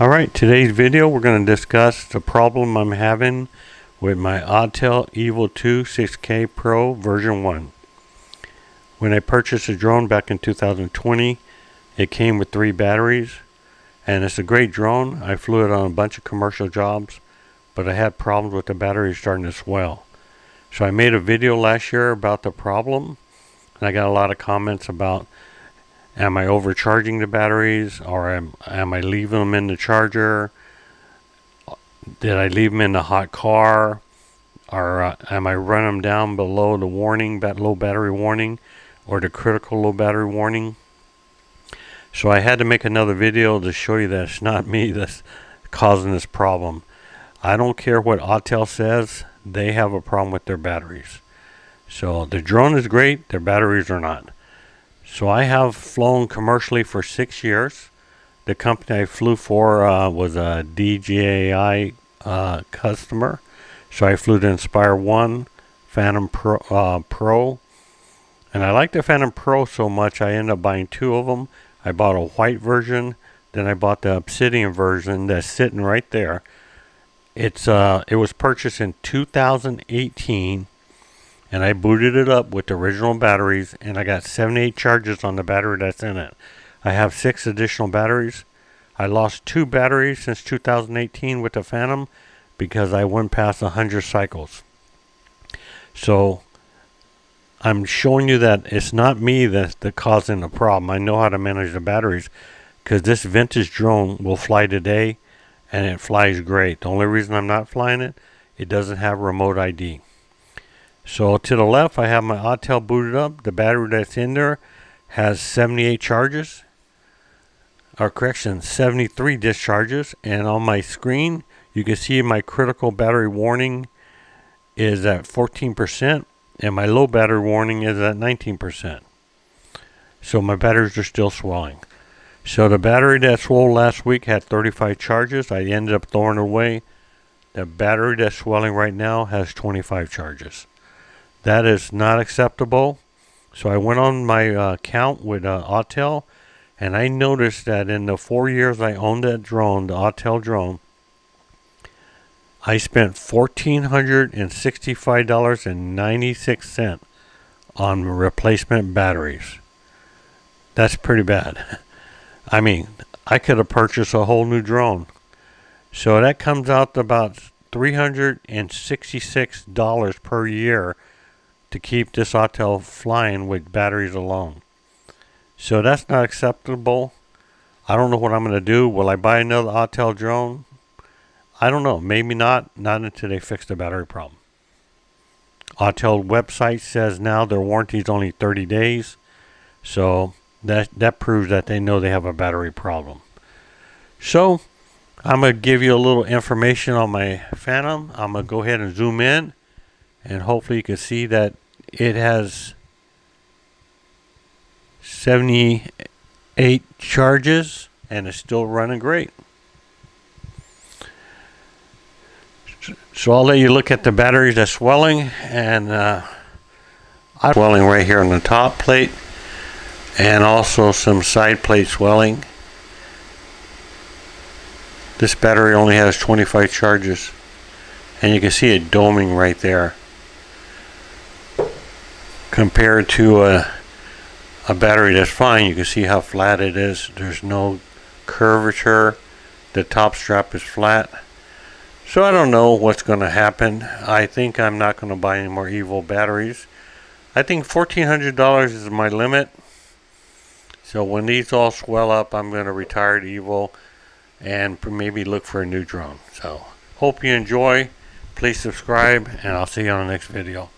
Alright, today's video we're going to discuss the problem I'm having with my Autel Evo 2 6K Pro version 1. When I purchased the drone back in 2020, it came with 3 batteries, and it's a great drone. I flew it on a bunch of commercial jobs, but I had problems with the battery starting to swell. So I made a video last year about the problem, and I got a lot of comments about, am I overcharging the batteries, or am I leaving them in the charger? Did I leave them in the hot car? Or am I running them down below the warning, low battery warning, or the critical low battery warning? So I had to make another video to show you that it's not me that's causing this problem. I don't care what Autel says, they have a problem with their batteries. So the drone is great, their batteries are not. So I have flown commercially for 6 years. The company I flew for was a DJI customer. So I flew the Inspire 1, Phantom Pro. And I like the Phantom Pro so much I ended up buying 2 of them. I bought a white version, then I bought the Obsidian version that's sitting right there. It was purchased in 2018. And I booted it up with the original batteries, and I got 78 charges on the battery that's in it. I have 6 additional batteries. I lost 2 batteries since 2018 with the Phantom because I went past 100 cycles. So I'm showing you that it's not me that's causing the problem. I know how to manage the batteries because this vintage drone will fly today, and it flies great. The only reason I'm not flying it, it doesn't have remote ID. So to the left, I have my Autel booted up. The battery that's in there has 78 charges, or correction, 73 discharges. And on my screen, you can see my critical battery warning is at 14%, and my low battery warning is at 19%. So my batteries are still swelling. So the battery that swelled last week had 35 charges. I ended up throwing it away. The battery that's swelling right now has 25 charges. That is not acceptable. So I went on my account with Autel, and I noticed that in the 4 years I owned that drone, the Autel drone, I spent $1,465.96 on replacement batteries. That's pretty bad. I mean, I could have purchased a whole new drone. So that comes out to about $366 per year to keep this Autel flying with batteries alone. So that's not acceptable. I don't know what I'm going to do. Will I buy another Autel drone? I don't know. Maybe not until they fix the battery problem. Autel website says now their warranty is only 30 days. So that proves that they know they have a battery problem. So I'm going to give you a little information on my Phantom. I'm going to go ahead and zoom in, and hopefully you can see that it has 78 charges and it's still running great. So I'll let you look at the batteries that's swelling, and I'm swelling right here on the top plate, and also some side plate swelling. This battery only has 25 charges, and you can see it doming right there. Compared to a battery that's fine, you can see how flat it is. There's no curvature. The top strap is flat. So I don't know what's going to happen. I think I'm not going to buy any more Evo batteries. I think $1,400 is my limit. So when these all swell up, I'm going to retire the Evo and maybe look for a new drone. So hope you enjoy. Please subscribe, and I'll see you on the next video.